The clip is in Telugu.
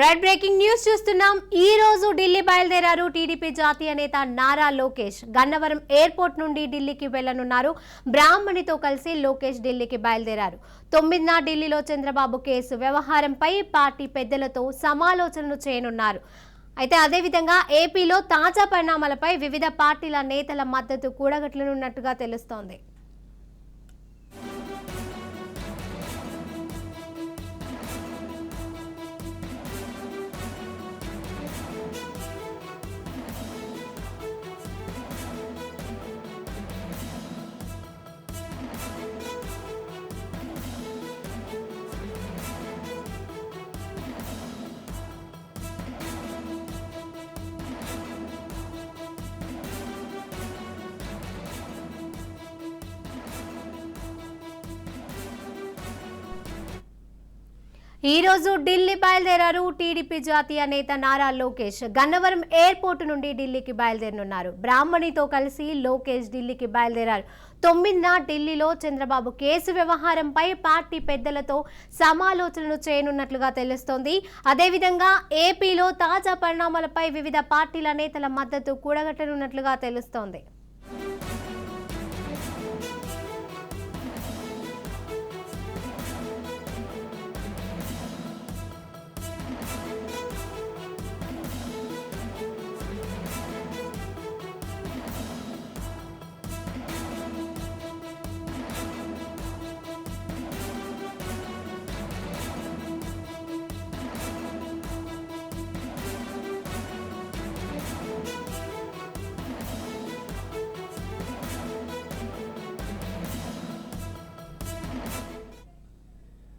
రైట్ బ్రేకింగ్ న్యూస్ చూస్తున్నాం. ఈ రోజు ఢిల్లీ బయలుదేరారు టీడీపీ జాతీయ నేత నారా లోకేష్. గన్నవరం ఎయిర్పోర్ట్ నుండి ఢిల్లీకి వెళ్లనున్నారు. బ్రాహ్మణితో కలిసి లోకేష్ ఢిల్లీకి బయలుదేరారు. 9న ఢిల్లీలో చంద్రబాబు కేసు వ్యవహారంపై పార్టీ పెద్దలతో సమాలోచనలు చేయనున్నారు. అయితే అదేవిధంగా ఏపీలో తాజా పరిణామాలపై వివిధ పార్టీల నేతల మద్దతు కూడగట్లనున్నట్టుగా తెలుస్తోంది. ఈ రోజు ఢిల్లీ బయలుదేరారు టీడీపీ జాతీయ నేత నారా లోకేష్. గన్నవరం ఎయిర్పోర్ట్ నుండి ఢిల్లీకి బయలుదేరనున్నారు. బ్రాహ్మణితో కలిసి లోకేష్ ఢిల్లీకి బయలుదేరారు. 9న ఢిల్లీలో చంద్రబాబు కేసు వ్యవహారంపై పార్టీ పెద్దలతో సమాలోచనలు చేయనున్నట్లుగా తెలుస్తోంది. అదేవిధంగా ఏపీలో తాజా పరిణామాలపై వివిధ పార్టీల నేతల మద్దతు కూడగట్టనున్నట్లుగా తెలుస్తోంది.